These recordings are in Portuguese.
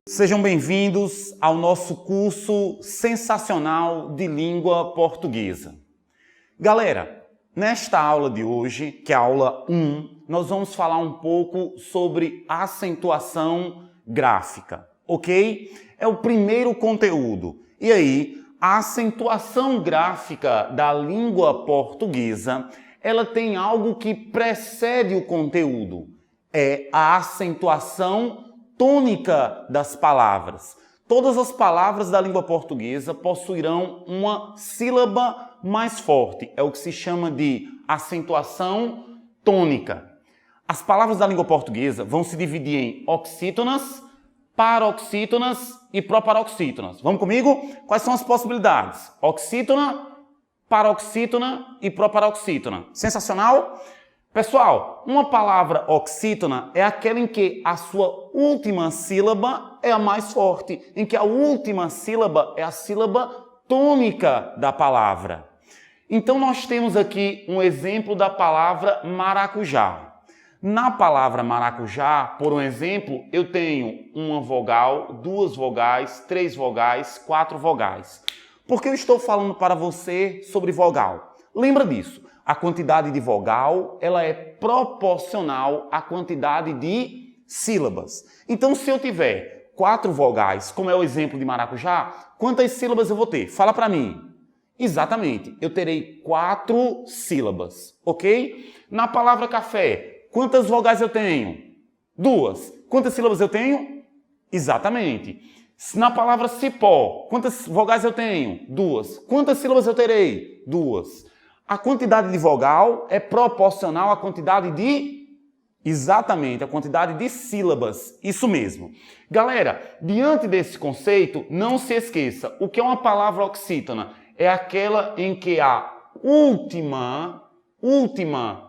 Sejam bem-vindos ao nosso curso sensacional de língua portuguesa. Galera, nesta aula de hoje, que é a aula 1, nós vamos falar um pouco sobre acentuação gráfica, ok? É o primeiro conteúdo. E aí, a acentuação gráfica da língua portuguesa, ela tem algo que precede o conteúdo. É a acentuação tônica das palavras. Todas as palavras da língua portuguesa possuirão uma sílaba mais forte. É o que se chama de acentuação tônica. As palavras da língua portuguesa vão se dividir em oxítonas, paroxítonas e proparoxítonas. Vamos comigo? Quais são as possibilidades? Oxítona, paroxítona e proparoxítona. Sensacional? Pessoal, uma palavra oxítona é aquela em que a sua última sílaba é a mais forte, em que a última sílaba é a sílaba tônica da palavra. Então nós temos aqui um exemplo da palavra maracujá. Na palavra maracujá, por um exemplo, eu tenho uma vogal, duas vogais, três vogais, quatro vogais. Por que eu estou falando para você sobre vogal? Lembra disso. A quantidade de vogal, ela é proporcional à quantidade de sílabas. Então, se eu tiver 4 vogais, como é o exemplo de maracujá, quantas sílabas eu vou ter? Fala para mim. Exatamente, eu terei 4 sílabas, ok? Na palavra café, quantas vogais eu tenho? 2. Quantas sílabas eu tenho? Exatamente. Na palavra cipó, quantas vogais eu tenho? 2. Quantas sílabas eu terei? 2. A quantidade de vogal é proporcional à quantidade de... Exatamente, a quantidade de sílabas. Isso mesmo. Galera, diante desse conceito, não se esqueça. O que é uma palavra oxítona? É aquela em que a última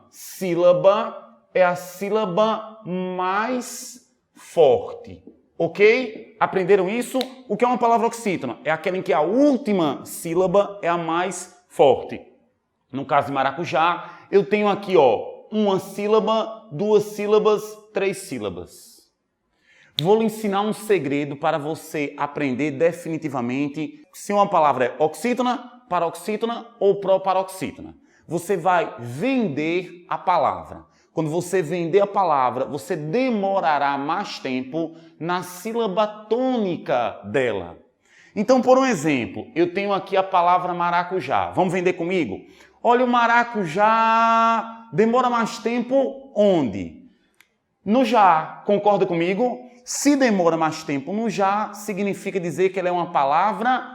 sílaba é a sílaba mais forte. Ok? Aprenderam isso? O que é uma palavra oxítona? É aquela em que a última sílaba é a mais forte. No caso de maracujá, eu tenho aqui, uma sílaba, 2 sílabas, 3 sílabas. Vou lhe ensinar um segredo para você aprender definitivamente se uma palavra é oxítona, paroxítona ou proparoxítona. Você vai vender a palavra. Quando você vender a palavra, você demorará mais tempo na sílaba tônica dela. Então, por um exemplo, eu tenho aqui a palavra maracujá. Vamos vender comigo? Olha, o maracujá demora mais tempo onde? No já. Concorda comigo? Se demora mais tempo no já, significa dizer que ela é uma palavra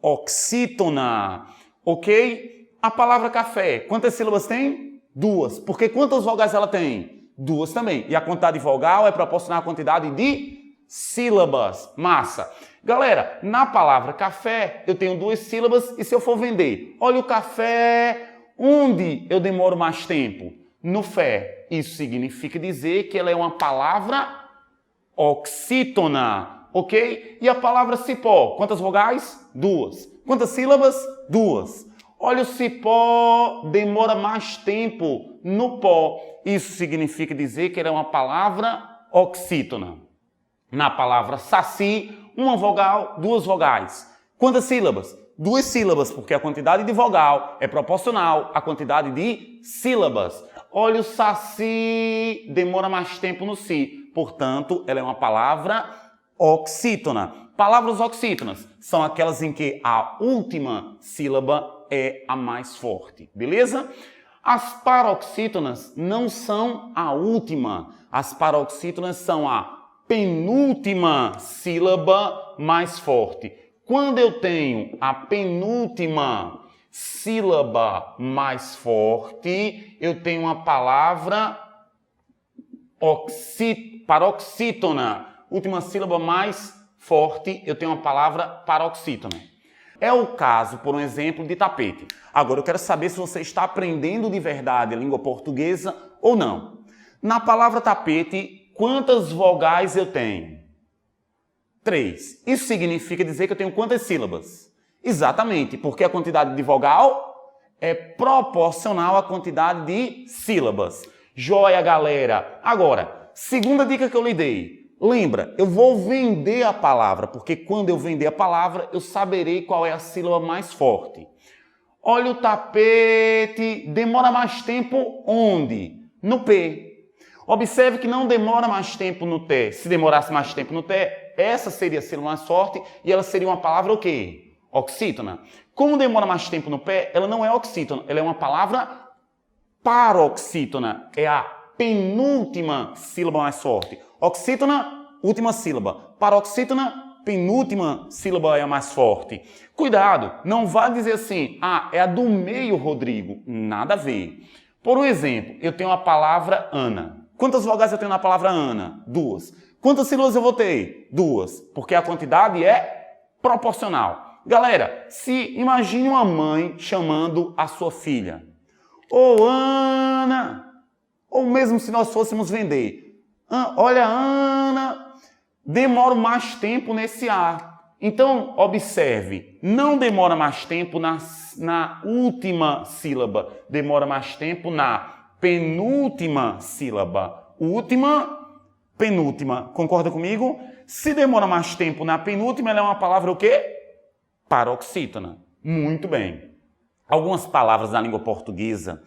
oxítona. Ok? A palavra café, quantas sílabas tem? 2. Porque quantas vogais ela tem? 2 também. E a quantidade de vogal é proporcional à quantidade de sílabas. Massa. Galera, na palavra café, eu tenho 2 sílabas e se eu for vender, olha o café, onde eu demoro mais tempo? No fé. Isso significa dizer que ela é uma palavra oxítona, ok? E a palavra cipó, quantas vogais? 2. Quantas sílabas? 2. Olha o cipó, demora mais tempo no pó. Isso significa dizer que ela é uma palavra oxítona. Na palavra saci, uma vogal, 2 vogais. Quantas sílabas? 2 sílabas, porque a quantidade de vogal é proporcional à quantidade de sílabas. Olha o saci, demora mais tempo no si. Portanto, ela é uma palavra oxítona. Palavras oxítonas são aquelas em que a última sílaba é a mais forte. Beleza? As paroxítonas não são a última. As paroxítonas são a penúltima sílaba mais forte. Quando eu tenho a penúltima sílaba mais forte, eu tenho uma palavra paroxítona. Última sílaba mais forte, eu tenho uma palavra paroxítona. É o caso, por um exemplo, de tapete. Agora eu quero saber se você está aprendendo de verdade a língua portuguesa ou não. Na palavra tapete, quantas vogais eu tenho? 3. Isso significa dizer que eu tenho quantas sílabas? Exatamente, porque a quantidade de vogal é proporcional à quantidade de sílabas. Joia, galera! Agora, segunda dica que eu lhe dei. Lembra, eu vou vender a palavra, porque quando eu vender a palavra, eu saberei qual é a sílaba mais forte. Olha o tapete, demora mais tempo onde? No P. Observe que não demora mais tempo no T. Se demorasse mais tempo no T, essa seria a sílaba mais forte e ela seria uma palavra o quê? Oxítona. Como demora mais tempo no P, ela não é oxítona, ela é uma palavra paroxítona. É a penúltima sílaba mais forte. Oxítona, última sílaba. Paroxítona, penúltima sílaba é a mais forte. Cuidado, não vá dizer assim, é a do meio, Rodrigo. Nada a ver. Por um exemplo, eu tenho a palavra Ana. Quantas vogais eu tenho na palavra Ana? 2. Quantas sílabas eu vou ter? 2. Porque a quantidade é proporcional. Galera, imagine uma mãe chamando a sua filha. Ô Ana! Ou mesmo se nós fôssemos vender. Olha, Ana! Demora mais tempo nesse A. Então, observe, não demora mais tempo na última sílaba. Demora mais tempo na penúltima sílaba. Última, penúltima. Concorda comigo? Se demora mais tempo na penúltima, ela é uma palavra o quê? Paroxítona. Muito bem. Algumas palavras na língua portuguesa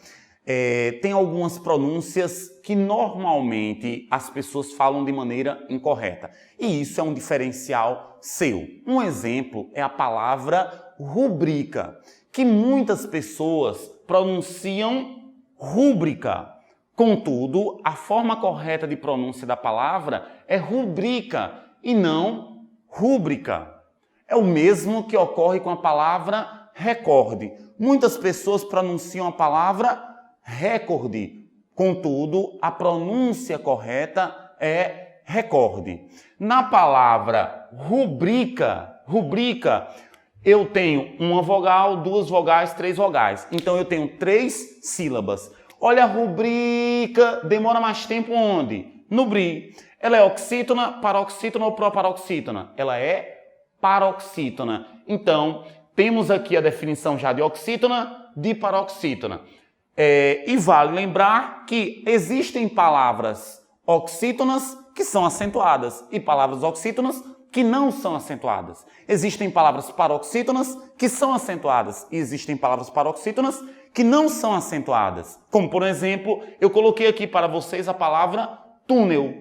têm algumas pronúncias que normalmente as pessoas falam de maneira incorreta. E isso é um diferencial seu. Um exemplo é a palavra rubrica, que muitas pessoas pronunciam rúbrica. Contudo, a forma correta de pronúncia da palavra é rubrica e não rúbrica. É o mesmo que ocorre com a palavra recorde. Muitas pessoas pronunciam a palavra recorde. Contudo, a pronúncia correta é recorde. Na palavra rubrica, eu tenho uma vogal, 2 vogais, 3 vogais. Então, eu tenho 3 sílabas. Olha a rubrica, demora mais tempo onde? No BRI. Ela é oxítona, paroxítona ou proparoxítona? Ela é paroxítona. Então, temos aqui a definição já de oxítona, de paroxítona. E vale lembrar que existem palavras oxítonas que são acentuadas e palavras oxítonas que não são acentuadas. Existem palavras paroxítonas que são acentuadas e existem palavras paroxítonas que não são acentuadas. Como, por exemplo, eu coloquei aqui para vocês a palavra túnel.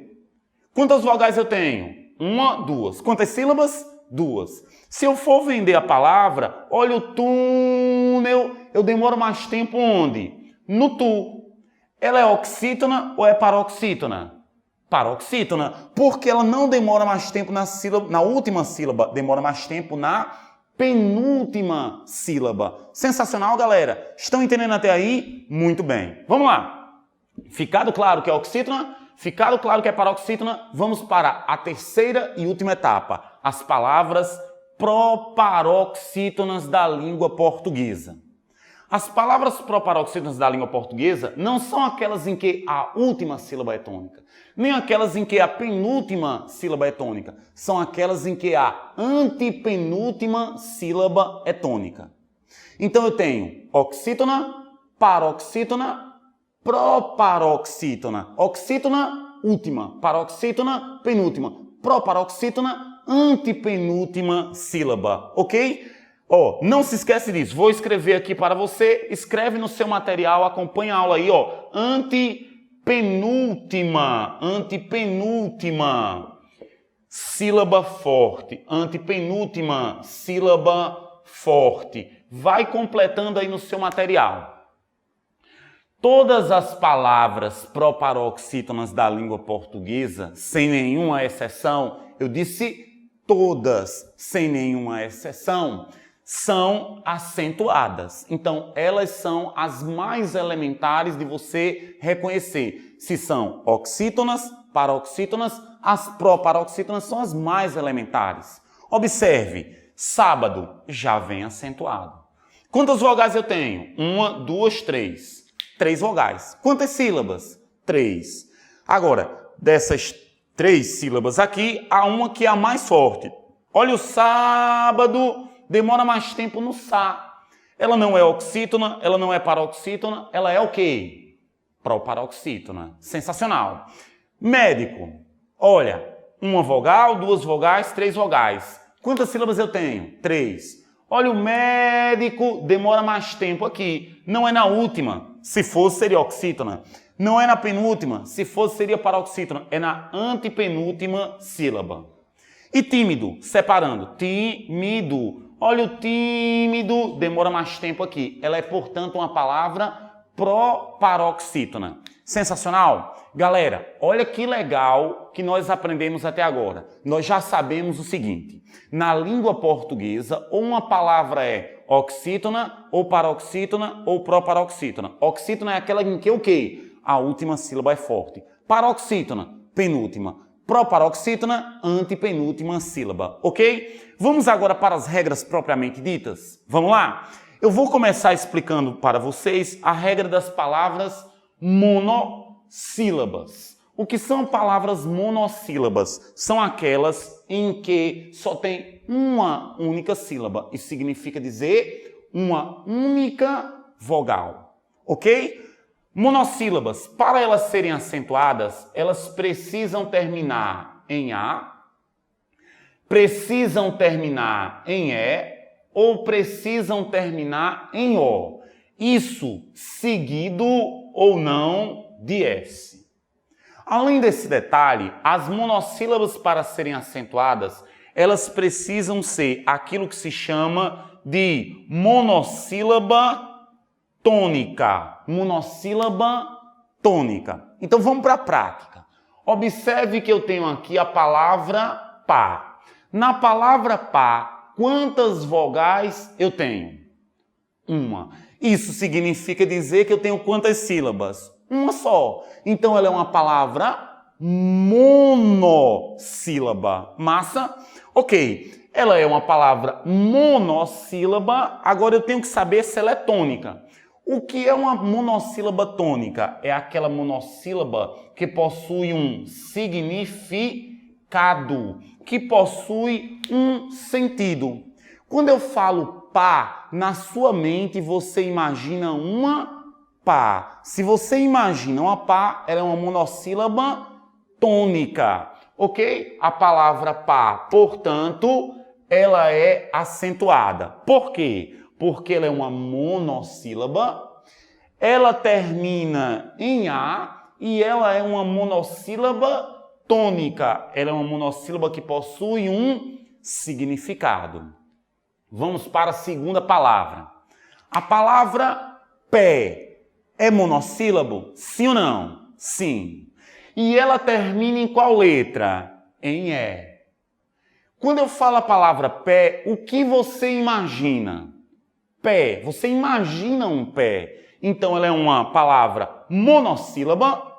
Quantas vogais eu tenho? 1, 2. Quantas sílabas? 2. Se eu for vender a palavra, olha o túnel, eu demoro mais tempo onde? No tu. Ela é oxítona ou é paroxítona? Paroxítona, porque ela não demora mais tempo na última sílaba, demora mais tempo na penúltima sílaba. Sensacional, galera? Estão entendendo até aí? Muito bem. Vamos lá. Ficado claro que é oxítona? Ficado claro que é paroxítona? Vamos para a terceira e última etapa. As palavras proparoxítonas da língua portuguesa. As palavras proparoxítonas da língua portuguesa não são aquelas em que a última sílaba é tônica, nem aquelas em que a penúltima sílaba é tônica. São aquelas em que a antepenúltima sílaba é tônica. Então eu tenho oxítona, paroxítona, proparoxítona. Oxítona, última. Paroxítona, penúltima. Proparoxítona, antepenúltima sílaba. Ok? Não se esquece disso. Vou escrever aqui para você. Escreve no seu material, acompanha a aula aí, antepenúltima sílaba forte. Antepenúltima sílaba forte. Vai completando aí no seu material. Todas as palavras proparoxítonas da língua portuguesa, sem nenhuma exceção, eu disse todas, sem nenhuma exceção, são acentuadas. Então, elas são as mais elementares de você reconhecer. Se são oxítonas, paroxítonas, as proparoxítonas são as mais elementares. Observe, sábado já vem acentuado. Quantas vogais eu tenho? 1, 2, 3. 3 vogais. Quantas sílabas? 3. Agora, dessas 3 sílabas aqui, há uma que é a mais forte. Olha o sábado, demora mais tempo no sá. Ela não é oxítona, ela não é paroxítona, ela é o quê? Proparoxítona. Sensacional. Médico. Olha, uma vogal, duas vogais, três vogais. Quantas sílabas eu tenho? 3. Olha, o médico demora mais tempo aqui. Não é na última. Se fosse, seria oxítona. Não é na penúltima. Se fosse, seria paroxítona. É na antepenúltima sílaba. E tímido, separando. Tímido. Olha, o tímido demora mais tempo aqui. Ela é, portanto, uma palavra proparoxítona. Sensacional? Galera, olha que legal que nós aprendemos até agora. Nós já sabemos o seguinte. Na língua portuguesa, ou uma palavra é oxítona, ou paroxítona, ou proparoxítona. Oxítona é aquela em que o quê? A última sílaba é forte. Paroxítona, penúltima. Proparoxítona, antepenúltima sílaba, ok? Vamos agora para as regras propriamente ditas? Vamos lá? Eu vou começar explicando para vocês a regra das palavras monossílabas. O que são palavras monossílabas? São aquelas em que só tem uma única sílaba. Isso significa dizer uma única vogal, ok? Monossílabas, para elas serem acentuadas, elas precisam terminar em A, precisam terminar em E ou precisam terminar em O. Isso seguido ou não de S. Além desse detalhe, as monossílabas para serem acentuadas, elas precisam ser aquilo que se chama de monossílaba tônica. Monossílaba tônica. Então vamos para a prática. Observe que eu tenho aqui a palavra pá. Na palavra pá, quantas vogais eu tenho? Uma. Isso significa dizer que eu tenho quantas sílabas? Uma só. Então ela é uma palavra monossílaba. Massa? Ok. Ela é uma palavra monossílaba. Agora eu tenho que saber se ela é tônica. O que é uma monossílaba tônica? É aquela monossílaba que possui um significado, que possui um sentido. Quando eu falo pá, na sua mente você imagina uma pá. Se você imagina uma pá, ela é uma monossílaba tônica, ok? A palavra pá, portanto, ela é acentuada. Por quê? Porque ela é uma monossílaba, ela termina em A e ela é uma monossílaba tônica. Ela é uma monossílaba que possui um significado. Vamos para a segunda palavra. A palavra pé é monossílabo? Sim ou não? Sim. E ela termina em qual letra? Em E. Quando eu falo a palavra pé, o que você imagina? Pé. Você imagina um pé. Então ela é uma palavra monossílaba,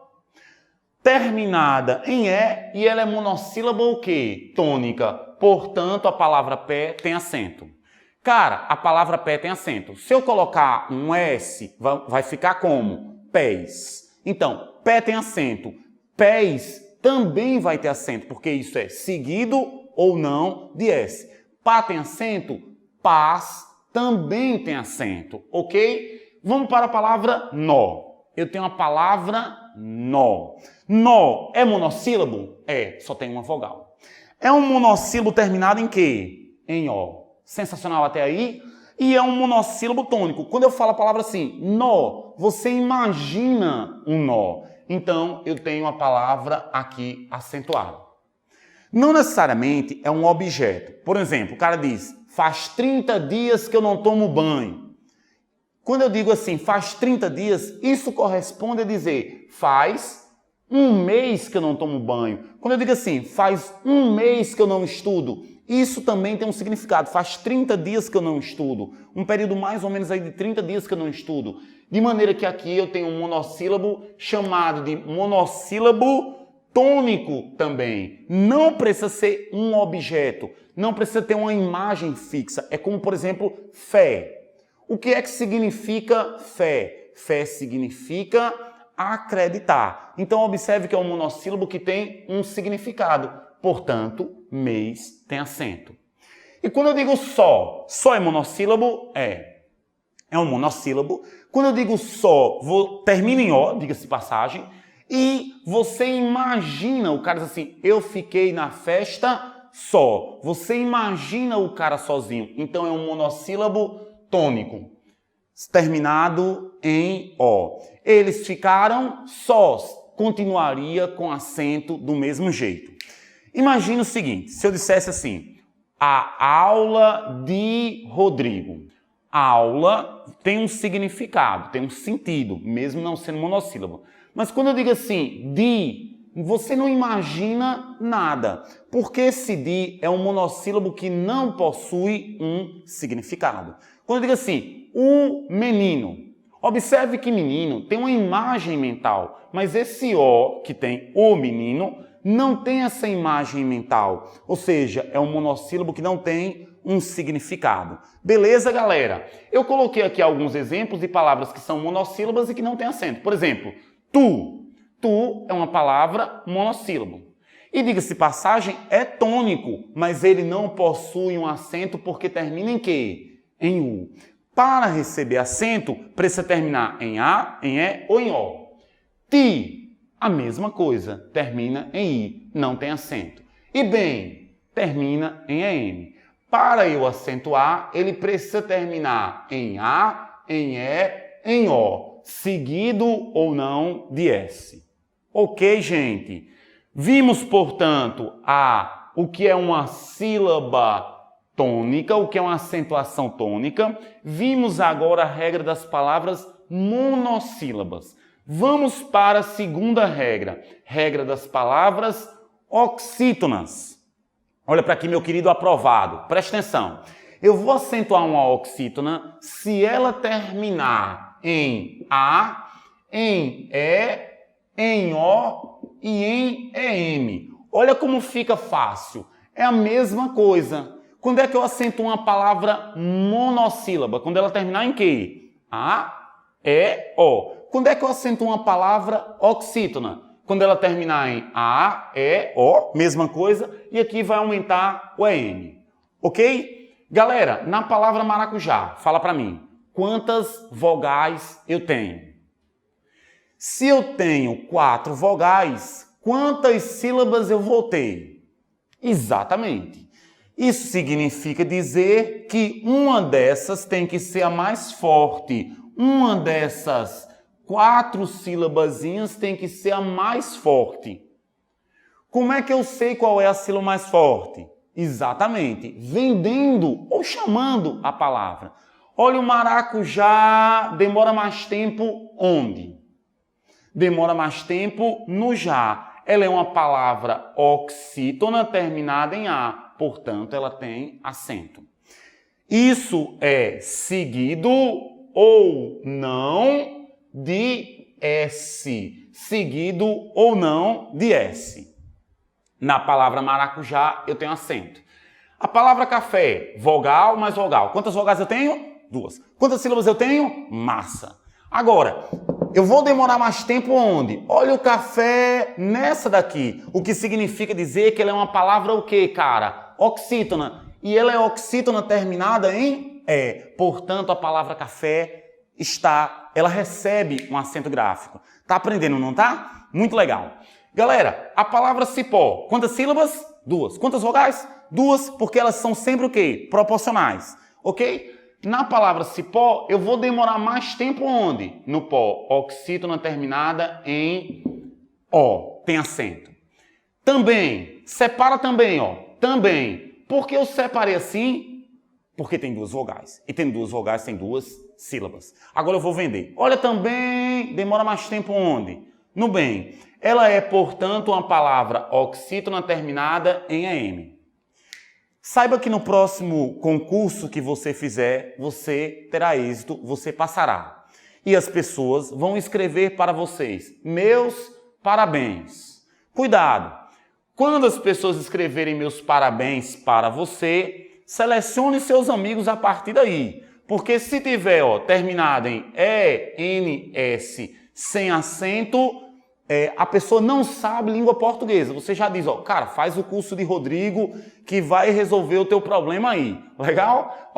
terminada em E, e ela é monossílaba o quê? Tônica. Portanto, a palavra pé tem acento. Cara, a palavra pé tem acento. Se eu colocar um S, vai ficar como? Pés. Então, pé tem acento. Pés também vai ter acento, porque isso é seguido ou não de S. Pá tem acento? Pás também tem acento, ok? Vamos para a palavra nó. Eu tenho a palavra nó. Nó é monossílabo? É, só tem uma vogal. É um monossílabo terminado em quê? Em ó. Sensacional até aí? E é um monossílabo tônico. Quando eu falo a palavra assim, nó, você imagina um nó. Então, eu tenho a palavra aqui acentuada. Não necessariamente é um objeto. Por exemplo, o cara diz, faz 30 dias que eu não tomo banho. Quando eu digo assim, faz 30 dias, isso corresponde a dizer, faz um mês que eu não tomo banho. Quando eu digo assim, faz um mês que eu não estudo, isso também tem um significado. Faz 30 dias que eu não estudo. Um período mais ou menos aí de 30 dias que eu não estudo. De maneira que aqui eu tenho um monossílabo chamado de monossílabo tônico também. Não precisa ser um objeto. Não precisa ter uma imagem fixa. É como, por exemplo, fé. O que é que significa fé? Fé significa acreditar. Então, observe que é um monossílabo que tem um significado. Portanto, mês tem acento. E quando eu digo só é monossílabo? É um monossílabo. Quando eu digo só, termina em ó, diga-se de passagem. E você imagina, o cara diz assim, eu fiquei na festa só. Você imagina o cara sozinho. Então é um monossílabo tônico, terminado em O. Eles ficaram sós. Continuaria com acento do mesmo jeito. Imagina o seguinte, se eu dissesse assim, a aula de Rodrigo. A aula tem um significado, tem um sentido, mesmo não sendo monossílabo. Mas quando eu digo assim, de, você não imagina nada, porque esse de é um monossílabo que não possui um significado. Quando eu digo assim, o menino, observe que menino tem uma imagem mental, mas esse O que tem o menino não tem essa imagem mental, ou seja, é um monossílabo que não tem um significado. Beleza, galera? Eu coloquei aqui alguns exemplos de palavras que são monossílabas e que não têm acento. Por exemplo, tu. Tu é uma palavra monossílabo. E diga-se de passagem, é tônico, mas ele não possui um acento porque termina em quê? Em U. Para receber acento, precisa terminar em A, em E ou em O. Ti, a mesma coisa, termina em I, não tem acento. E bem, termina em EM. Para eu acentuar, ele precisa terminar em A, em E, em O, seguido ou não de S. Ok, gente? Vimos, portanto, o que é uma sílaba tônica, o que é uma acentuação tônica. Vimos agora a regra das palavras monossílabas. Vamos para a segunda regra, regra das palavras oxítonas. Olha para aqui, meu querido aprovado, presta atenção. Eu vou acentuar uma oxítona se ela terminar em A, em E, em O e em EM. Olha como fica fácil. É a mesma coisa. Quando é que eu acentuo uma palavra monossílaba? Quando ela terminar em quê? A, E, O. Quando é que eu acentuo uma palavra oxítona? Quando ela terminar em A, E, O, mesma coisa, e aqui vai aumentar o EM. Ok? Galera, na palavra maracujá, fala para mim, quantas vogais eu tenho? Se eu tenho 4 vogais, quantas sílabas eu vou ter? Exatamente. Isso significa dizer que uma dessas tem que ser a mais forte. Uma dessas 4 sílabazinhas tem que ser a mais forte. Como é que eu sei qual é a sílaba mais forte? Exatamente, vendendo ou chamando a palavra. Olha, o maracujá demora mais tempo onde? Demora mais tempo no já. Ela é uma palavra oxítona terminada em A, portanto, ela tem acento. Isso é seguido ou não de S. Seguido ou não de S. Na palavra maracujá, eu tenho acento. A palavra café, vogal mais vogal. Quantas vogais eu tenho? 2. Quantas sílabas eu tenho? Massa. Agora, eu vou demorar mais tempo onde? Olha o café nessa daqui. O que significa dizer que ela é uma palavra o quê, cara? Oxítona. E ela é oxítona terminada em E. Portanto, a palavra café ela recebe um acento gráfico. Tá aprendendo, não tá? Muito legal. Galera, a palavra cipó, quantas sílabas? 2. Quantas vogais? 2, porque elas são sempre o quê? Proporcionais, ok? Na palavra cipó, eu vou demorar mais tempo onde? No pó, oxítona terminada em O, tem acento. Também, separa também, ó, também. Por que eu separei assim? Porque tem 2 vogais. E tem 2 vogais, tem 2 sílabas. Agora eu vou vender. Olha também, demora mais tempo onde? No bem. Ela é, portanto, uma palavra oxítona terminada em EM. Saiba que no próximo concurso que você fizer, você terá êxito, você passará. E as pessoas vão escrever para vocês, meus parabéns. Cuidado! Quando as pessoas escreverem meus parabéns para você, selecione seus amigos a partir daí. Porque se tiver terminado em E-N-S sem acento, a pessoa não sabe língua portuguesa. Você já diz, cara, faz o curso de Rodrigo que vai resolver o teu problema aí. Legal?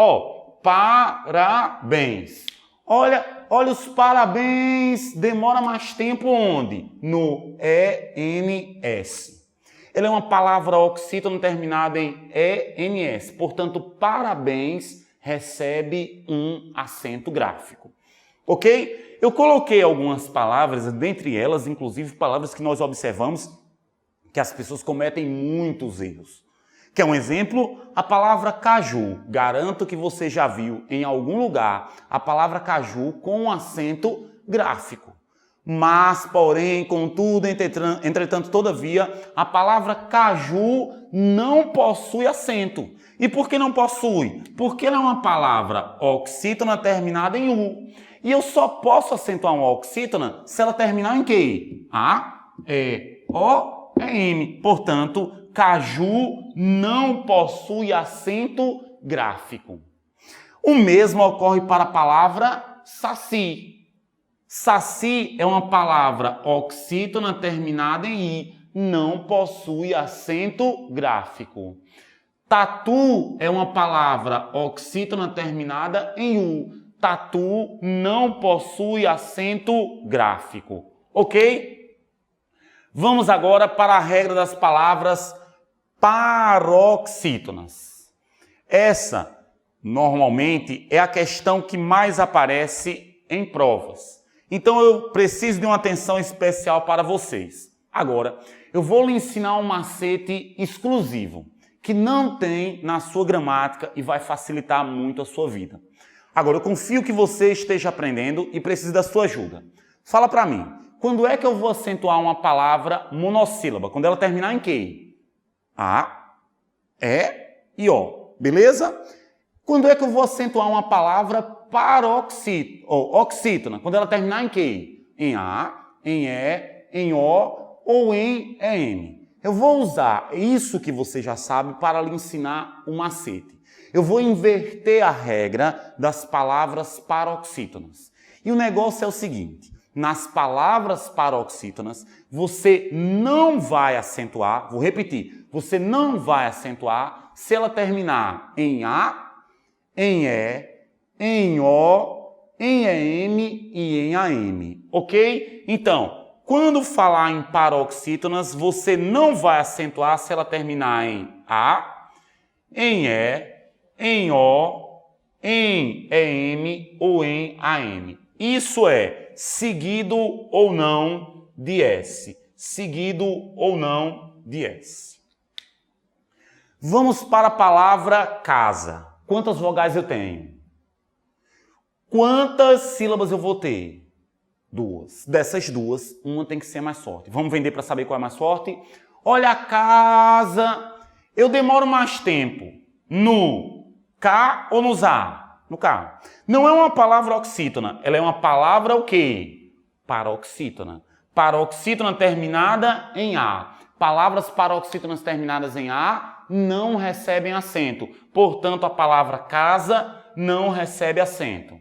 Parabéns. Olha os parabéns, demora mais tempo onde? No ENS. Ela é uma palavra oxítona terminada em ENS. Portanto, parabéns recebe um acento gráfico. Ok? Eu coloquei algumas palavras, dentre elas, inclusive, palavras que nós observamos que as pessoas cometem muitos erros. Quer um exemplo? A palavra caju. Garanto que você já viu em algum lugar a palavra caju com um acento gráfico. Mas, porém, contudo, entretanto, todavia, a palavra caju não possui acento. E por que não possui? Porque ela é uma palavra oxítona terminada em U. E eu só posso acentuar uma oxítona se ela terminar em quê? A, E, O, E, M. Portanto, caju não possui acento gráfico. O mesmo ocorre para a palavra saci. Saci é uma palavra oxítona terminada em I, não possui acento gráfico. Tatu é uma palavra oxítona terminada em U. Tatu não possui acento gráfico. Ok? Vamos agora para a regra das palavras paroxítonas. Essa, normalmente, é a questão que mais aparece em provas. Então, eu preciso de uma atenção especial para vocês. Agora, eu vou lhe ensinar um macete exclusivo, que não tem na sua gramática e vai facilitar muito a sua vida. Agora, eu confio que você esteja aprendendo e preciso da sua ajuda. Fala para mim, quando é que eu vou acentuar uma palavra monossílaba? Quando ela terminar em quê? A, E e O. Beleza? Quando é que eu vou acentuar uma palavra oxítona? Quando ela terminar em quê? Em A, em E, em O ou em EM. Eu vou usar isso que você já sabe para lhe ensinar um macete. Eu vou inverter a regra das palavras paroxítonas. E o negócio é o seguinte, nas palavras paroxítonas, você não vai acentuar, vou repetir, você não vai acentuar se ela terminar em A, em E, em O, em EM e em AM, ok? Então, quando falar em paroxítonas, você não vai acentuar se ela terminar em A, em E, em O, em EM ou em AM. Isso é seguido ou não de S. Seguido ou não de S. Vamos para a palavra casa. Quantas vogais eu tenho? Quantas sílabas eu vou ter? 2. Dessas duas, uma tem que ser mais forte. Vamos vender para saber qual é mais forte? Olha a casa. Eu demoro mais tempo no K ou no A? No K. Não é uma palavra oxítona. Ela é uma palavra o quê? Paroxítona. Paroxítona terminada em A. Palavras paroxítonas terminadas em A não recebem acento. Portanto, a palavra casa não recebe acento.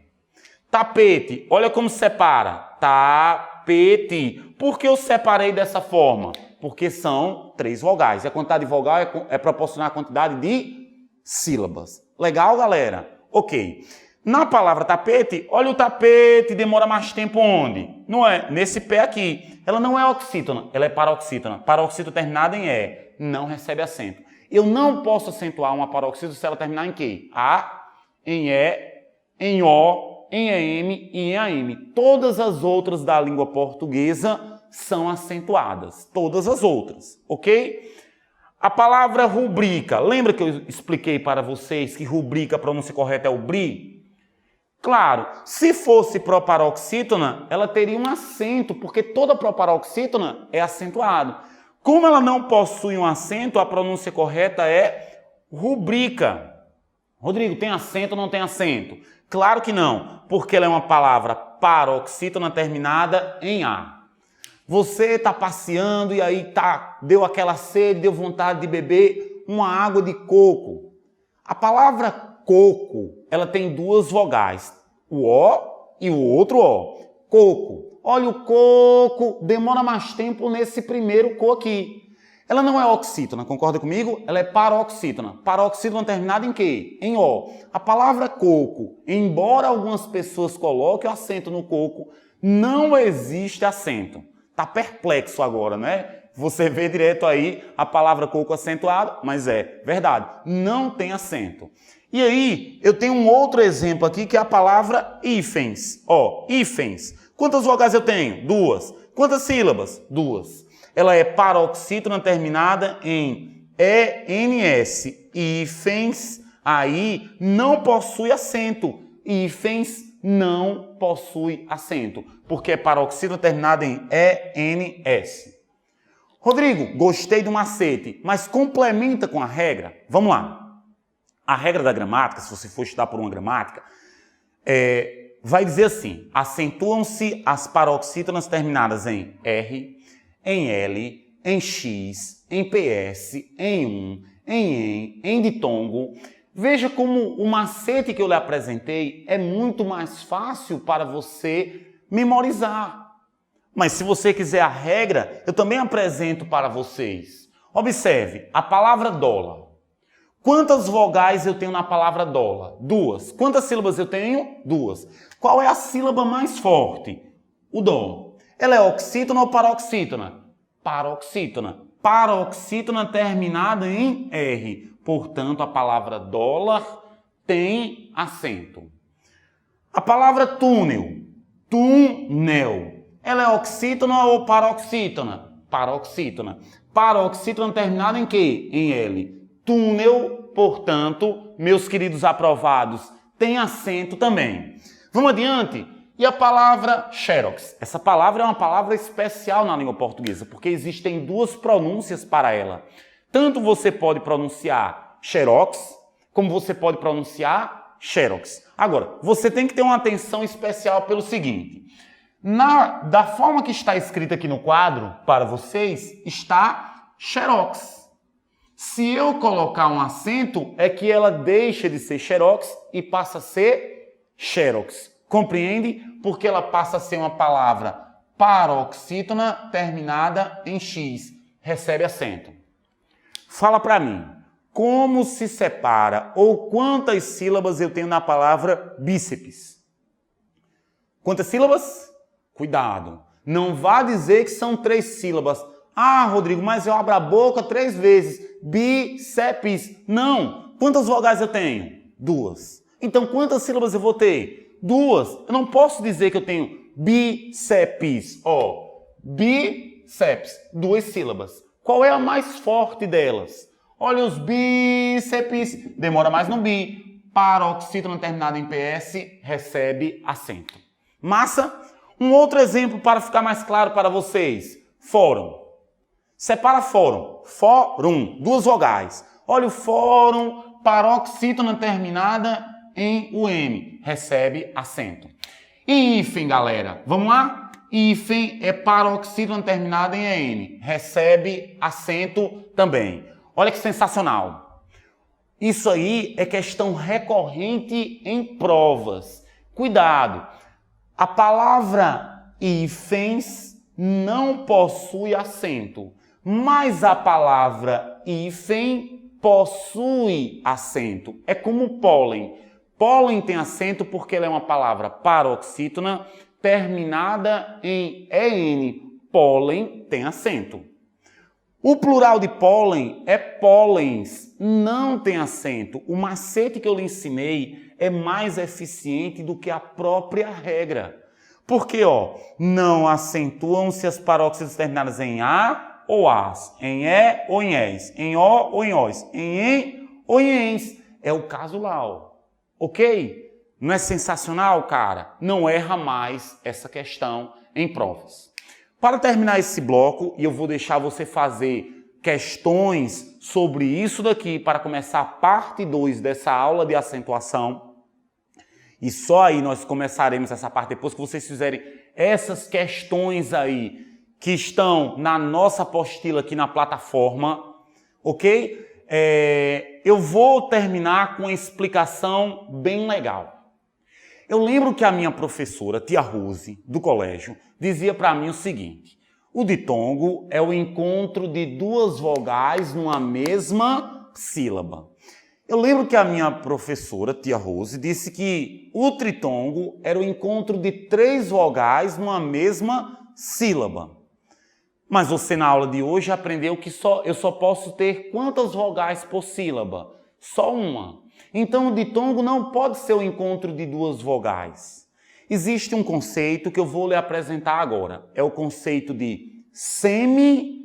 Tapete. Olha como separa. Tapete. Por que eu separei dessa forma? Porque são 3 vogais. E a quantidade de vogal é proporcional à quantidade de sílabas. Legal, galera? Ok. Na palavra tapete, olha o tapete, demora mais tempo onde? Não é? Nesse pé aqui. Ela não é oxítona, ela é paroxítona. Paroxítona terminada em E, não recebe acento. Eu não posso acentuar uma paroxítona se ela terminar em quê? A, em E, em O, em EM e em AM. Todas as outras da língua portuguesa são acentuadas. Todas as outras, ok? A palavra rubrica. Lembra que eu expliquei para vocês que rubrica, a pronúncia correta é o bri? Claro, se fosse proparoxítona, ela teria um acento, porque toda proparoxítona é acentuado. Como ela não possui um acento, a pronúncia correta é rubrica. Rodrigo, tem acento ou não tem acento? Claro que não, porque ela é uma palavra paroxítona terminada em A. Você está passeando e aí deu aquela sede, deu vontade de beber uma água de coco. A palavra coco, ela tem 2 vogais, o O e o outro O. Coco. Olha o coco, demora mais tempo nesse primeiro co aqui. Ela não é oxítona, concorda comigo? Ela é paroxítona. Paroxítona terminada em quê? Em O. A palavra coco, embora algumas pessoas coloquem o acento no coco, não existe acento. Tá perplexo agora, né? Você vê direto aí a palavra coco acentuada, mas é verdade, não tem acento. E aí, eu tenho um outro exemplo aqui que é a palavra hífens. Ó, hífens. Quantas vogais eu tenho? 2. Quantas sílabas? 2. Ela é paroxítona terminada em ENS. Hífens, aí não possui acento. Hífens não possui acento, porque é paroxítona terminada em ENS. Rodrigo, gostei do macete, mas complementa com a regra. Vamos lá. A regra da gramática, se você for estudar por uma gramática, vai dizer assim: acentuam-se as paroxítonas terminadas em R, em L, em X, em PS, em em ditongo. Veja como o macete que eu lhe apresentei é muito mais fácil para você memorizar. Mas se você quiser a regra, eu também apresento para vocês. Observe, a palavra dólar. Quantas vogais eu tenho na palavra dólar? 2. Quantas sílabas eu tenho? 2. Qual é a sílaba mais forte? O dó. Ela é oxítona ou paroxítona? Paroxítona. Paroxítona terminada em R. Portanto, a palavra dólar tem acento. A palavra túnel. Túnel. Ela é oxítona ou paroxítona? Paroxítona. Paroxítona terminada em quê? Em L. Túnel, portanto, meus queridos aprovados, tem acento também. Vamos adiante? E a palavra xerox? Essa palavra é uma palavra especial na língua portuguesa, porque existem 2 pronúncias para ela. Tanto você pode pronunciar xerox, como você pode pronunciar xerox. Agora, você tem que ter uma atenção especial pelo seguinte. Da forma que está escrita aqui no quadro, para vocês, está xerox. Se eu colocar um acento, é que ela deixa de ser xerox e passa a ser xerox. Compreende? Porque ela passa a ser uma palavra paroxítona terminada em X. Recebe acento. Fala para mim, como se separa ou quantas sílabas eu tenho na palavra bíceps? Quantas sílabas? Cuidado. Não vá dizer que são 3 sílabas. Ah, Rodrigo, mas eu abro a boca 3 vezes. Bíceps. Não. Quantas vogais eu tenho? 2. Então, quantas sílabas eu vou ter? 2. Eu não posso dizer que eu tenho bíceps. Ó, bíceps. 2 sílabas. Qual é a mais forte delas? Olha os bíceps. Demora mais no bi. Paroxítona terminada em PS recebe acento. Massa? Um outro exemplo para ficar mais claro para vocês. Fórum. Separa fórum. Fórum. 2 vogais. Olha o fórum, paroxítona terminada em UM. Recebe acento. E hífen, galera. Vamos lá? Hífen é paroxítona terminada em EN. Recebe acento também. Olha que sensacional. Isso aí é questão recorrente em provas. Cuidado. A palavra hífens não possui acento. Mas a palavra hífen possui acento. É como pólen. Pólen tem acento porque ela é uma palavra paroxítona terminada em EN. Pólen tem acento. O plural de pólen é pólens. Não tem acento. O macete que eu lhe ensinei é mais eficiente do que a própria regra. Porque, não acentuam-se as paroxítonas terminadas em A ou as, em E ou em es, em O ou em os, em ou em ens. É o caso lá, ok? Não é sensacional, cara? Não erra mais essa questão em provas. Para terminar esse bloco, e eu vou deixar você fazer questões sobre isso daqui para começar a parte 2 dessa aula de acentuação. E só aí nós começaremos essa parte depois que vocês fizerem essas questões aí que estão na nossa apostila aqui na plataforma, ok? Eu vou terminar com uma explicação bem legal. Eu lembro que a minha professora, tia Rose, do colégio, dizia para mim o seguinte: O ditongo é o encontro de duas vogais numa mesma sílaba. Eu lembro que a minha professora, tia Rose, disse que o tritongo era o encontro de 3 vogais numa mesma sílaba. Mas você na aula de hoje aprendeu que eu só posso ter quantas vogais por sílaba? Só uma. Então o ditongo não pode ser o encontro de 2 vogais. Existe um conceito que eu vou lhe apresentar agora. É o conceito de semivogal.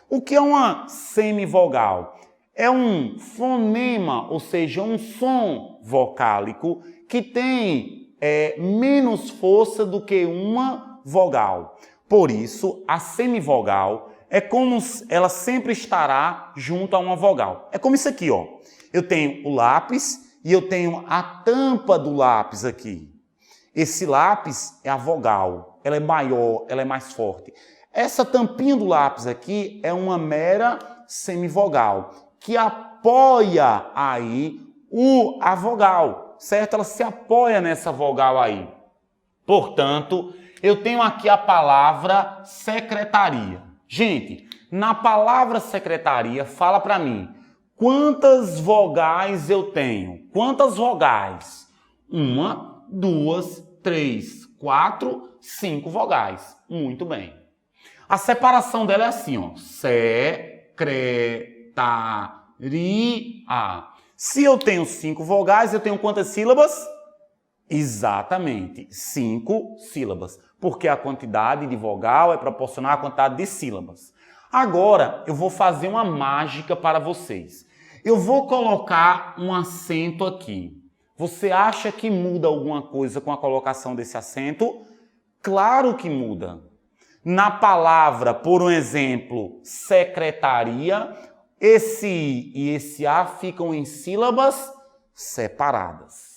O que é uma semivogal? É um fonema, ou seja, um som vocálico que tem menos força do que uma vogal. Por isso, a semivogal é como ela sempre estará junto a uma vogal. É como isso aqui, ó. Eu tenho o lápis e eu tenho a tampa do lápis aqui. Esse lápis é a vogal. Ela é maior, ela é mais forte. Essa tampinha do lápis aqui é uma mera semivogal, que apoia aí a vogal, certo? Ela se apoia nessa vogal aí. Portanto, eu tenho aqui a palavra secretaria. Gente, na palavra secretaria, fala para mim, quantas vogais eu tenho? Quantas vogais? 1, 2, 3, 4, 5 vogais. Muito bem. A separação dela é assim, ó. Secretaria. Se eu tenho 5 vogais, eu tenho quantas sílabas? Exatamente, 5 sílabas. Porque a quantidade de vogal é proporcional à quantidade de sílabas. Agora, eu vou fazer uma mágica para vocês. Eu vou colocar um acento aqui. Você acha que muda alguma coisa com a colocação desse acento? Claro que muda. Na palavra, por um exemplo, secretaria, esse I e esse A ficam em sílabas separadas.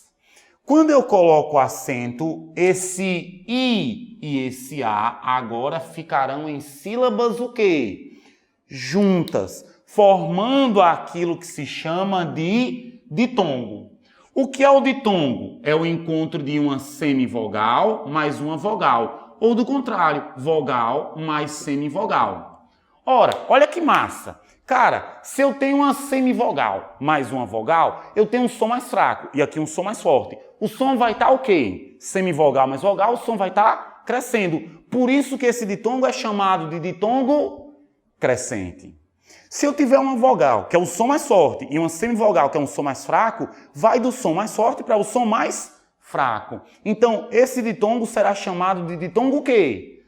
Quando eu coloco acento, esse I e esse A agora ficarão em sílabas o quê? Juntas, formando aquilo que se chama de ditongo. O que é o ditongo? É o encontro de uma semivogal mais uma vogal. Ou do contrário, vogal mais semivogal. Ora, olha que massa! Cara, se eu tenho uma semivogal mais uma vogal, eu tenho um som mais fraco e aqui um som mais forte. O som vai estar o quê? Semivogal mais vogal, o som vai estar crescendo. Por isso que esse ditongo é chamado de ditongo crescente. Se eu tiver uma vogal, que é o som mais forte, e uma semivogal, que é um som mais fraco, vai do som mais forte para o som mais fraco. Então, esse ditongo será chamado de ditongo o quê?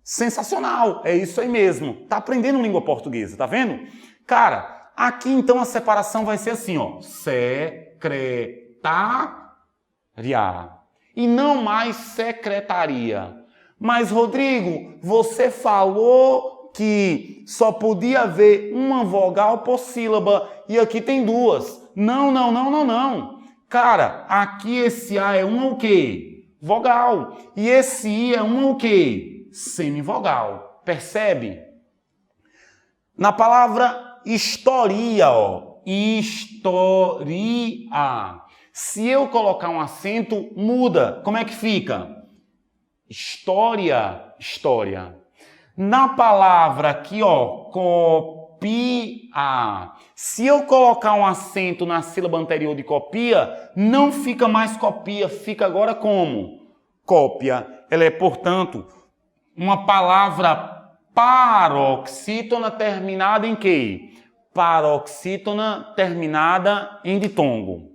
Sensacional, é isso aí mesmo. Tá aprendendo língua portuguesa, tá vendo? Cara, aqui então a separação vai ser assim, ó. Secretaria. E não mais secretaria. Mas, Rodrigo, você falou que só podia haver uma vogal por sílaba e aqui tem 2. Não. Cara, aqui esse A é uma o quê? Vogal. E esse I é uma o quê? Semivogal. Percebe? Na palavra historia, ó. Historia. Se eu colocar um acento, muda. Como é que fica? História. Na palavra aqui, ó, copia. Se eu colocar um acento na sílaba anterior de copia, não fica mais copia, fica agora como? Cópia. Ela é, portanto, uma palavra paroxítona terminada em quê? Paroxítona terminada em ditongo.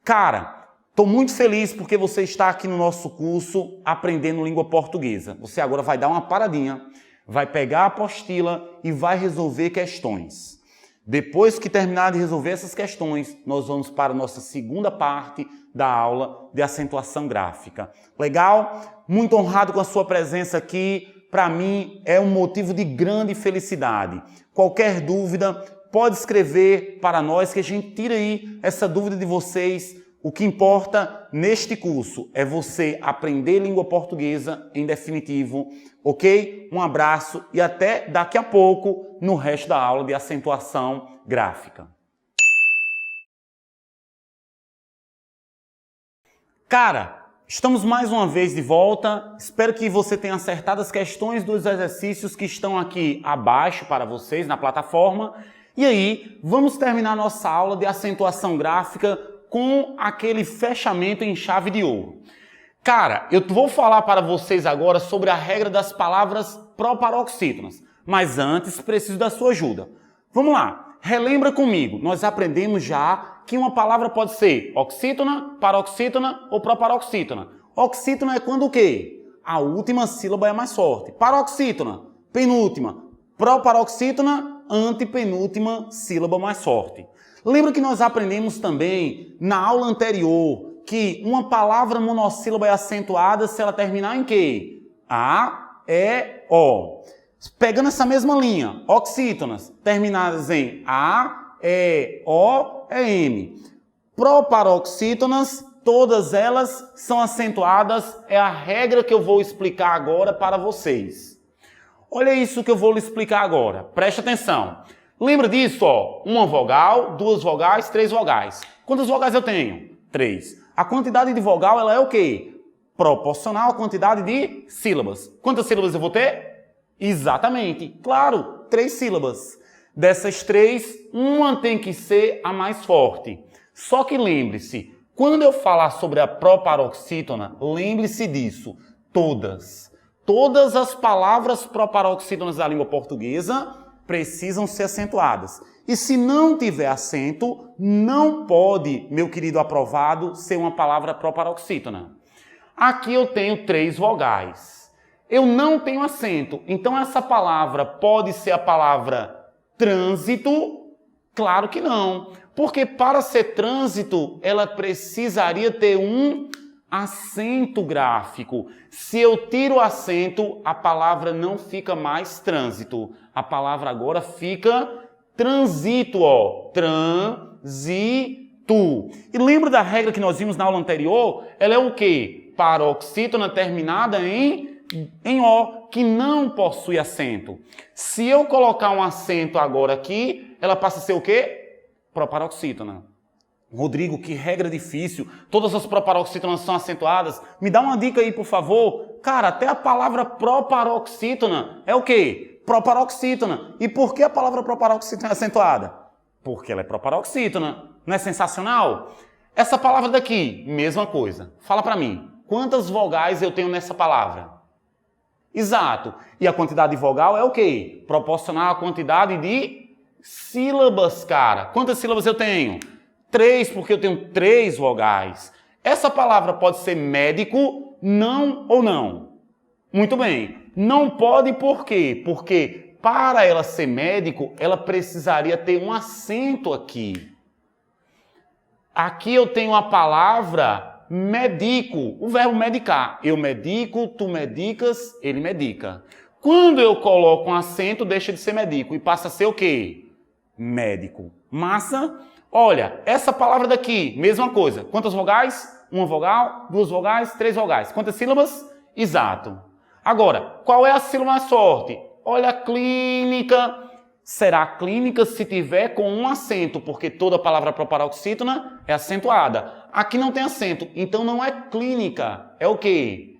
Cara, estou muito feliz porque você está aqui no nosso curso aprendendo língua portuguesa. Você agora vai dar uma paradinha, vai pegar a apostila e vai resolver questões. Depois que terminar de resolver essas questões, nós vamos para a nossa segunda parte da aula de acentuação gráfica. Legal? Muito honrado com a sua presença aqui. Para mim, é um motivo de grande felicidade. Qualquer dúvida, pode escrever para nós que a gente tira aí essa dúvida de vocês. O que importa neste curso é você aprender língua portuguesa em definitivo, ok? Um abraço e até daqui a pouco no resto da aula de acentuação gráfica. Cara, Estamos mais uma vez de volta. Espero que você tenha acertado as questões dos exercícios que estão aqui abaixo para vocês na plataforma. E aí, vamos terminar nossa aula de acentuação gráfica com aquele fechamento em chave de ouro. Cara, eu vou falar para vocês agora sobre a regra das palavras proparoxítonas, mas antes preciso da sua ajuda. Vamos lá, relembra comigo, nós aprendemos já que uma palavra pode ser oxítona, paroxítona ou proparoxítona. Oxítona é quando o quê? A última sílaba é mais forte. Paroxítona, penúltima. Proparoxítona, antepenúltima sílaba mais forte. Lembra que nós aprendemos também na aula anterior que uma palavra monossílaba é acentuada se ela terminar em quê? A, E, O. Pegando essa mesma linha, oxítonas, terminadas em A, E, O, E, M. Proparoxítonas, todas elas são acentuadas, é a regra que eu vou explicar agora para vocês. Olha isso que eu vou lhe explicar agora, preste atenção. Lembra disso, ó? Uma vogal, duas vogais, três vogais. Quantas vogais eu tenho? 3. A quantidade de vogal, ela é o quê? Proporcional à quantidade de sílabas. Quantas sílabas eu vou ter? Exatamente, claro, 3 sílabas. Dessas 3, uma tem que ser a mais forte. Só que lembre-se, quando eu falar sobre a proparoxítona, lembre-se disso, todas as palavras proparoxítonas da língua portuguesa precisam ser acentuadas. E se não tiver acento, não pode, meu querido aprovado, ser uma palavra proparoxítona. Aqui eu tenho 3 vogais. Eu não tenho acento, então essa palavra pode ser a palavra trânsito? Claro que não, porque para ser trânsito, ela precisaria ter um acento gráfico. Se eu tiro o acento, a palavra não fica mais trânsito. A palavra agora fica transito, ó. Transitu. E lembra da regra que nós vimos na aula anterior? Ela é o quê? Paroxítona terminada em O, que não possui acento. Se eu colocar um acento agora aqui, ela passa a ser o quê? Proparoxítona. Rodrigo, que regra difícil. Todas as proparoxítonas são acentuadas. Me dá uma dica aí, por favor. Cara, até a palavra proparoxítona é o quê? Proparoxítona. E por que a palavra proparoxítona é acentuada? Porque ela é proparoxítona. Não é sensacional? Essa palavra daqui, mesma coisa. Fala pra mim, quantas vogais eu tenho nessa palavra? Exato. E a quantidade de vogal é o quê? Proporcional à quantidade de sílabas, cara. Quantas sílabas eu tenho? 3, porque eu tenho 3 vogais. Essa palavra pode ser médico, não ou não? Muito bem. Não pode por quê? Porque para ela ser médico, ela precisaria ter um acento aqui. Aqui eu tenho a palavra medico, o verbo medicar. Eu medico, tu medicas, ele medica. Quando eu coloco um acento, deixa de ser medico e passa a ser o quê? Médico. Massa? Olha, essa palavra daqui, mesma coisa. Quantas vogais? Uma vogal, 2 vogais, 3 vogais. Quantas sílabas? Exato. Agora, qual é a sílaba mais forte? Olha, clínica. Será clínica se tiver com um acento, porque toda palavra proparoxítona é acentuada. Aqui não tem acento, então não é clínica. É o quê?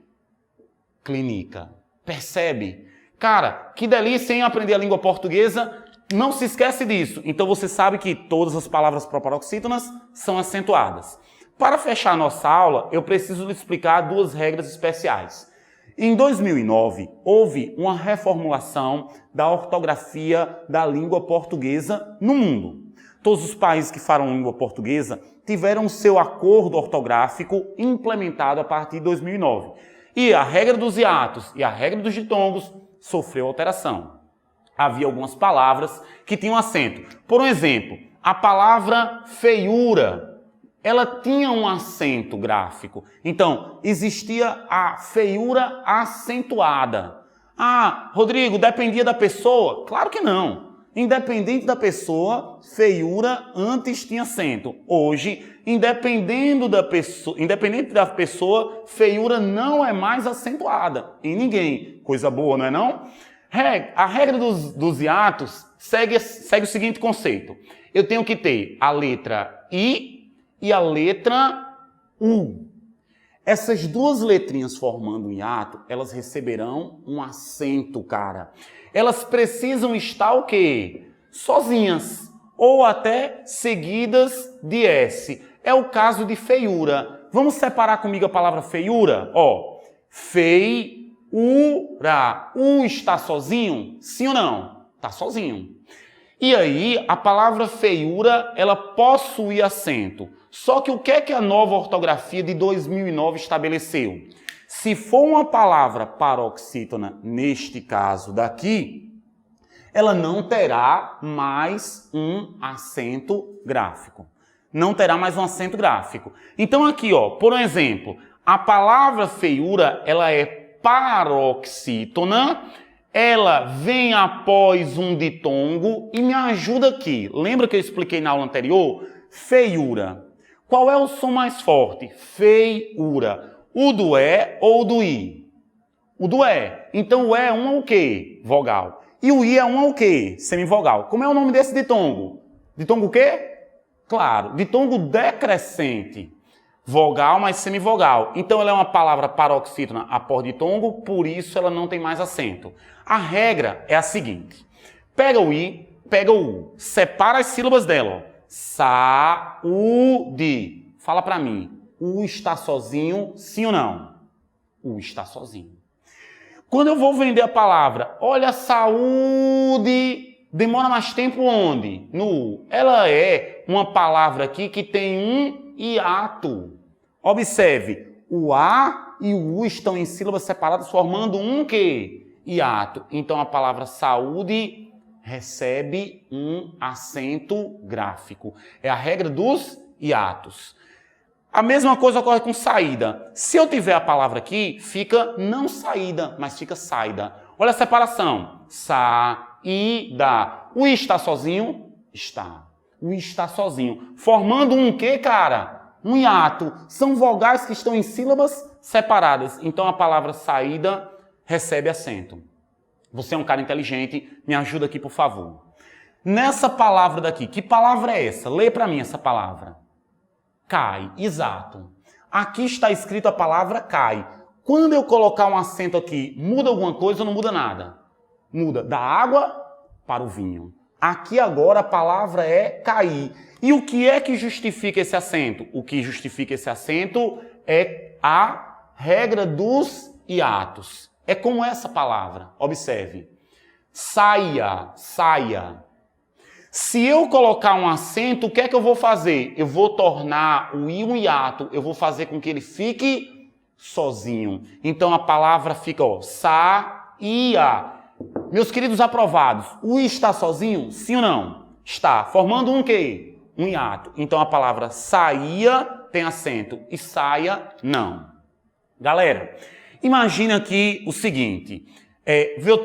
Clínica. Percebe? Cara, que delícia em aprender a língua portuguesa. Não se esquece disso. Então você sabe que todas as palavras proparoxítonas são acentuadas. Para fechar a nossa aula, eu preciso lhe explicar 2 regras especiais. Em 2009, houve uma reformulação da ortografia da língua portuguesa no mundo. Todos os países que falam língua portuguesa tiveram seu acordo ortográfico implementado a partir de 2009. E a regra dos hiatos e a regra dos ditongos sofreu alteração. Havia algumas palavras que tinham acento. Por exemplo, a palavra feiura, ela tinha um acento gráfico. Então, existia a feiura acentuada. Ah, Rodrigo, dependia da pessoa? Claro que não. Independente da pessoa, feiura antes tinha acento. Hoje, independente da pessoa, feiura não é mais acentuada em ninguém. Coisa boa, não é não? A regra dos hiatos segue o seguinte conceito. Eu tenho que ter a letra I e a letra U. Essas duas letrinhas formando um hiato, elas receberão um acento, cara. Elas precisam estar o quê? Sozinhas, ou até seguidas de S. É o caso de feiura. Vamos separar comigo a palavra feiura? Ó, feiura. O está sozinho? Sim ou não? Está sozinho. E aí, a palavra feiura, ela possui acento. Só que o que é que a nova ortografia de 2009 estabeleceu? Se for uma palavra paroxítona, neste caso daqui, ela não terá mais um acento gráfico. Não terá mais um acento gráfico. Então aqui, ó, por exemplo, a palavra feiura, ela é paroxítona, ela vem após um ditongo e me ajuda aqui. Lembra que eu expliquei na aula anterior? Feiura. Qual é o som mais forte? Feiura. O do E ou o do I? O do E. Então o E é um o quê? Vogal. E o I é um o quê? Semivogal. Como é o nome desse ditongo? Ditongo o quê? Claro, ditongo decrescente. Vogal mais semivogal. Então ela é uma palavra paroxítona após ditongo, por isso ela não tem mais acento. A regra é a seguinte. Pega o I, pega o U. Separa as sílabas dela. Ó. Saúde. Fala pra mim. U está sozinho, sim ou não? U está sozinho. Quando eu vou vender a palavra, olha, saúde, demora mais tempo onde? No U. Ela é uma palavra aqui que tem um hiato. Observe, o A e o U estão em sílabas separadas, formando um quê? Hiato. Então a palavra saúde recebe um acento gráfico. É a regra dos hiatos. A mesma coisa ocorre com saída. Se eu tiver a palavra aqui, fica não saída, mas fica saída. Olha a separação. Saída. O I está sozinho? Está. O I está sozinho. Formando um quê, cara? Um hiato. São vogais que estão em sílabas separadas. Então a palavra saída recebe acento. Você é um cara inteligente, me ajuda aqui, por favor. Nessa palavra daqui, que palavra é essa? Lê para mim essa palavra. Cai, exato. Aqui está escrito a palavra cai. Quando eu colocar um acento aqui, muda alguma coisa ou não muda nada? Muda da água para o vinho. Aqui agora a palavra é cair. E o que é que justifica esse acento? O que justifica esse acento é a regra dos hiatos. É como essa palavra. Observe. Saia, saia. Se eu colocar um acento, o que é que eu vou fazer? Eu vou tornar o I um hiato. Eu vou fazer com que ele fique sozinho. Então a palavra fica, ó, saia. Meus queridos aprovados, o I está sozinho? Sim ou não? Está. Formando um quê? Um hiato. Então a palavra saía tem acento e saia não. Galera, imagina aqui o seguinte.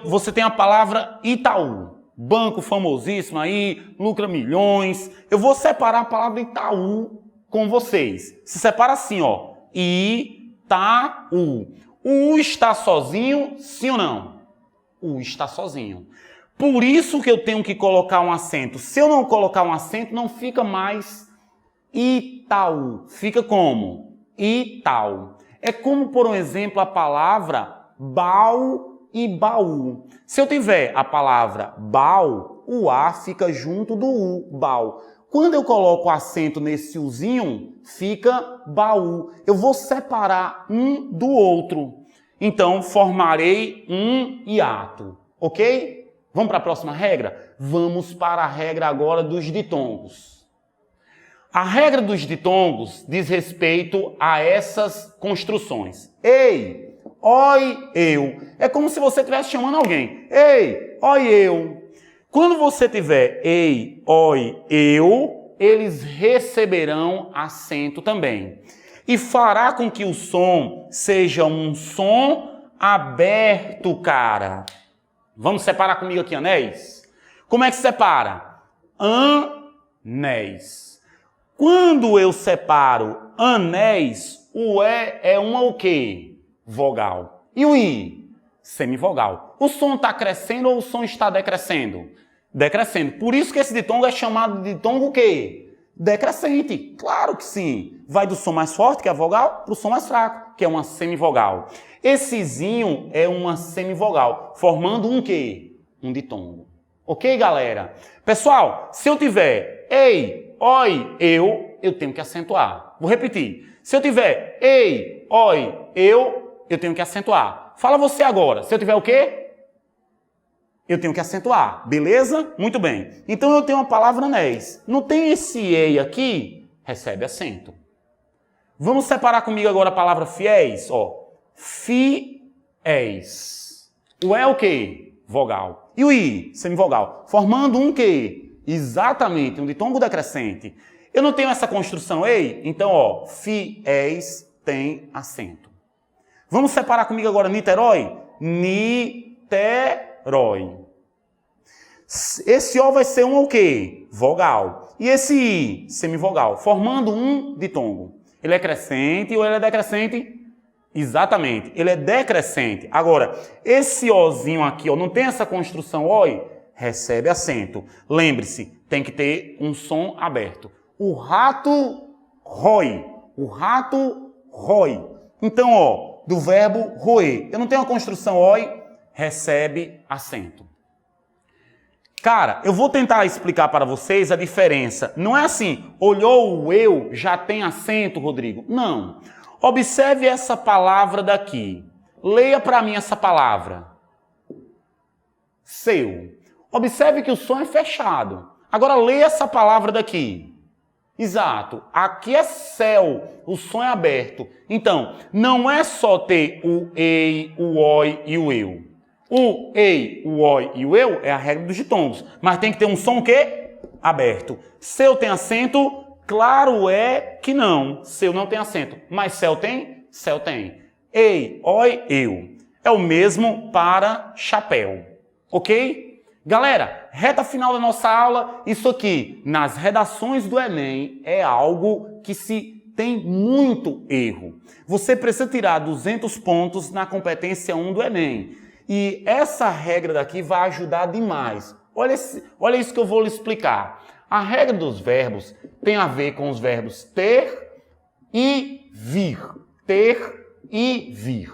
Você tem a palavra Itaú. Banco famosíssimo aí, lucra milhões. Eu vou separar a palavra Itaú com vocês. Se separa assim, ó. Itaú. O U está sozinho, sim ou não? O U está sozinho. Por isso que eu tenho que colocar um acento. Se eu não colocar um acento, não fica mais Itaú. Fica como? Itaú. É como, por exemplo, a palavra baú e baú. Se eu tiver a palavra baú, o A fica junto do U, baú. Quando eu coloco o acento nesse Uzinho, fica baú. Eu vou separar um do outro. Então, formarei um hiato. Ok? Vamos para a próxima regra? Vamos para a regra agora dos ditongos. A regra dos ditongos diz respeito a essas construções. Ei! Oi, eu. É como se você estivesse chamando alguém. Ei, oi, eu. Quando você tiver ei, oi, eu, eles receberão acento também. E fará com que o som seja um som aberto, cara. Vamos separar comigo aqui, anéis? Como é que se separa? Anéis. Quando eu separo anéis, o E é um o quê? Vogal. E o I? Semivogal. O som está crescendo ou o som está decrescendo? Decrescendo. Por isso que esse ditongo é chamado de ditongo o quê? Decrescente, claro que sim. Vai do som mais forte, que é a vogal, para o som mais fraco, que é uma semivogal. Esse zinho é uma semivogal, formando um quê? Um ditongo. Ok, galera? Pessoal, se eu tiver ei, oi, eu tenho que acentuar. Vou repetir. Se eu tiver ei, oi, eu tenho que acentuar. Fala você agora. Se eu tiver o quê? Eu tenho que acentuar. Beleza? Muito bem. Então eu tenho uma palavra anéis. Não tem esse ei aqui? Recebe acento. Vamos separar comigo agora a palavra fiéis. Ó, fiéis. O é o quê? Vogal. E o i? Semivogal. Formando um quê? Exatamente, um ditongo decrescente. Eu não tenho essa construção ei? Então, ó, fiéis tem acento. Vamos separar comigo agora Niterói? Niterói. Esse O vai ser um o quê? Vogal. E esse I? Semivogal. Formando um ditongo. Ele é crescente ou ele é decrescente? Exatamente. Ele é decrescente. Agora, esse Ozinho aqui, ó, não tem essa construção oi? Recebe acento. Lembre-se, tem que ter um som aberto. O rato rói. O rato rói. Então, ó, do verbo roer. Eu não tenho uma construção oi, recebe acento. Cara, eu vou tentar explicar para vocês a diferença. Não é assim, olhou o eu, já tem acento, Rodrigo. Não. Observe essa palavra daqui. Leia para mim essa palavra. Seu. Observe que o som é fechado. Agora leia essa palavra daqui. Exato. Aqui é céu. O som é aberto. Então, não é só ter o ei, o oi e o eu. O ei, o oi e o eu é a regra dos ditongos. Mas tem que ter um som o quê? Aberto. Seu tem acento? Claro é que não. Seu não tem acento. Mas céu tem? Céu tem. Ei, oi, eu. É o mesmo para chapéu. Ok? Galera, reta final da nossa aula. Isso aqui, nas redações do Enem, é algo que se tem muito erro. Você precisa tirar 200 pontos na competência 1 do Enem. E essa regra daqui vai ajudar demais. Olha isso que eu vou lhe explicar. A regra dos verbos tem a ver com os verbos ter e vir. Ter e vir.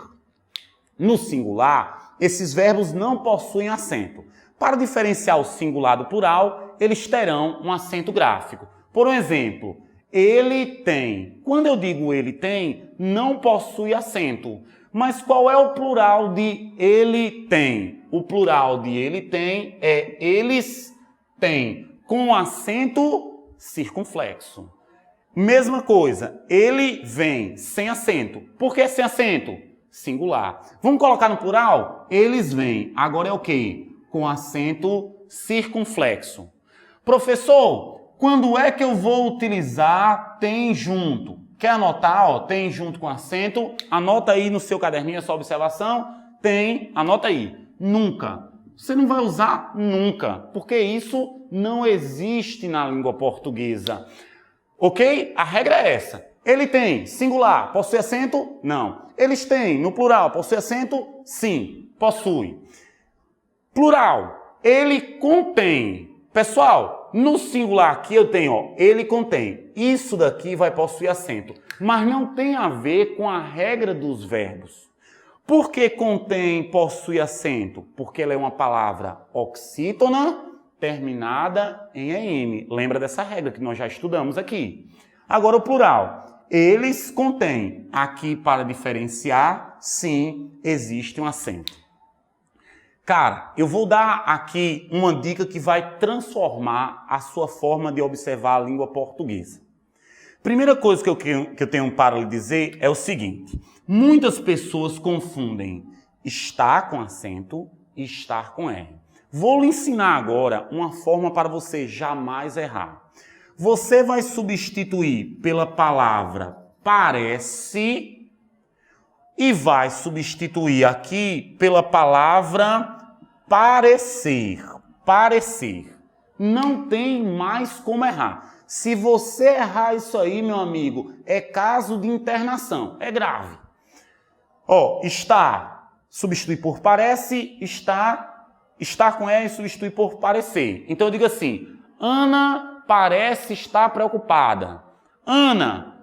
No singular, esses verbos não possuem acento. Para diferenciar o singular do plural, eles terão um acento gráfico. Por exemplo, ele tem. Quando eu digo ele tem, não possui acento. Mas qual é o plural de ele tem? O plural de ele tem é eles têm, com acento circunflexo. Mesma coisa, ele vem sem acento. Por que sem acento? Singular. Vamos colocar no plural? Eles vêm. Agora é o quê? Com acento circunflexo. Professor, quando é que eu vou utilizar tem junto? Quer anotar? Ó, tem junto com acento. Anota aí no seu caderninho essa observação. Tem, anota aí. Nunca. Você não vai usar nunca, porque isso não existe na língua portuguesa. Ok? A regra é essa. Ele tem, singular, possui acento? Não. Eles têm, no plural, possui acento? Sim, possui. Plural, ele contém. Pessoal, no singular aqui eu tenho, ó, ele contém. Isso daqui vai possuir acento, mas não tem a ver com a regra dos verbos. Por que contém, possui acento? Porque ela é uma palavra oxítona terminada em EN. Lembra dessa regra que nós já estudamos aqui. Agora o plural, eles contêm. Aqui para diferenciar, sim, existe um acento. Cara, eu vou dar aqui uma dica que vai transformar a sua forma de observar a língua portuguesa. Primeira coisa que eu tenho para lhe dizer é o seguinte. Muitas pessoas confundem estar com acento e estar com R. Vou lhe ensinar agora uma forma para você jamais errar. Você vai substituir pela palavra parece e vai substituir aqui pela palavra parecer. Parecer. Não tem mais como errar. Se você errar isso aí, meu amigo, é caso de internação. É grave. Ó, estar, substitui por parece, estar com R, substitui por parecer. Então eu digo assim, Ana parece estar preocupada. Ana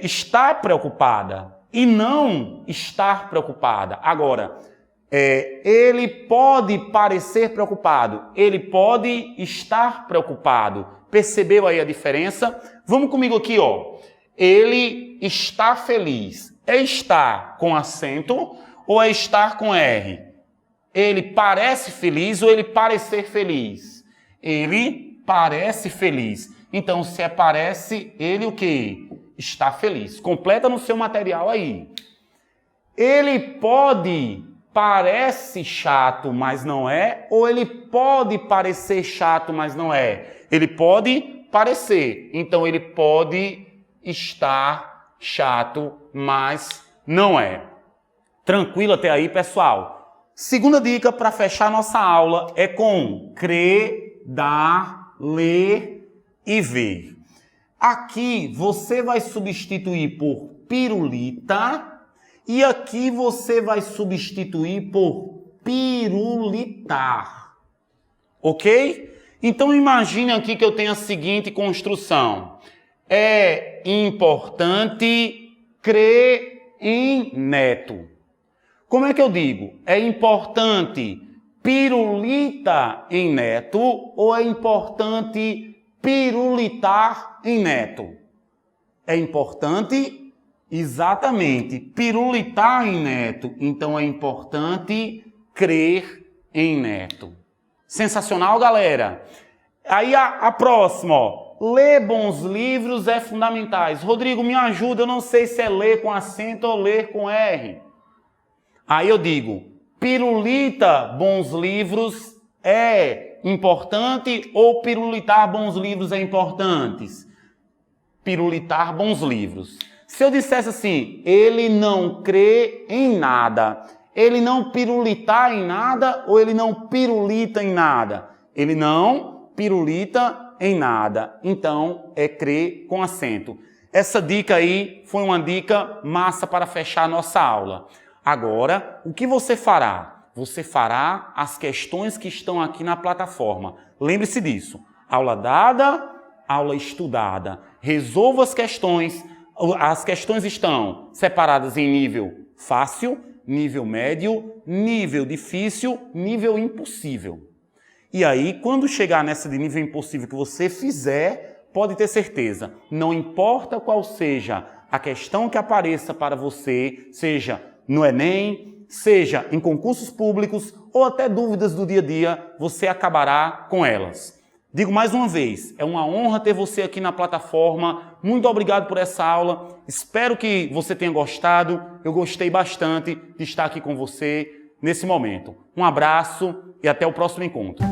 está preocupada e não estar preocupada. Agora, ele pode parecer preocupado, ele pode estar preocupado. Percebeu aí a diferença? Vamos comigo aqui, ó. Ele está feliz. É estar com acento ou é estar com R? Ele parece feliz ou ele parecer feliz? Ele parece feliz. Então, se é parece, ele o quê? Está feliz. Completa no seu material aí. Ele parece chato, mas não é, ou ele pode parecer chato, mas não é? Ele pode parecer, então ele pode estar chato, mas não é. Tranquilo até aí, pessoal? Segunda dica para fechar nossa aula é com crer, dar, ler e ver. Aqui você vai substituir por pirulita e aqui você vai substituir por pirulitar. Ok? Então imagine aqui que eu tenho a seguinte construção. É importante crer em neto. Como é que eu digo? É importante pirulita em neto ou é importante pirulitar em neto? É importante, exatamente, pirulitar em neto. Então é importante crer em neto. Sensacional, galera? Aí a próxima, ó. Ler bons livros é fundamental. Rodrigo, me ajuda, eu não sei se é ler com acento ou ler com R. Aí eu digo, pirulita bons livros é importante ou pirulitar bons livros é importante? Pirulitar bons livros. Se eu dissesse assim, ele não crê em nada, ele não pirulitar em nada ou ele não pirulita em nada? Ele não pirulita em nada. Então, é crer com acento. Essa dica aí foi uma dica massa para fechar a nossa aula. Agora, o que você fará? Você fará as questões que estão aqui na plataforma. Lembre-se disso. Aula dada, aula estudada. Resolva as questões. As questões estão separadas em nível fácil, nível médio, nível difícil, nível impossível. E aí, quando chegar nessa de nível impossível que você fizer, pode ter certeza, não importa qual seja a questão que apareça para você, seja no Enem, seja em concursos públicos ou até dúvidas do dia a dia, você acabará com elas. Digo mais uma vez, é uma honra ter você aqui na plataforma. Muito obrigado por essa aula. Espero que você tenha gostado. Eu gostei bastante de estar aqui com você nesse momento. Um abraço e até o próximo encontro.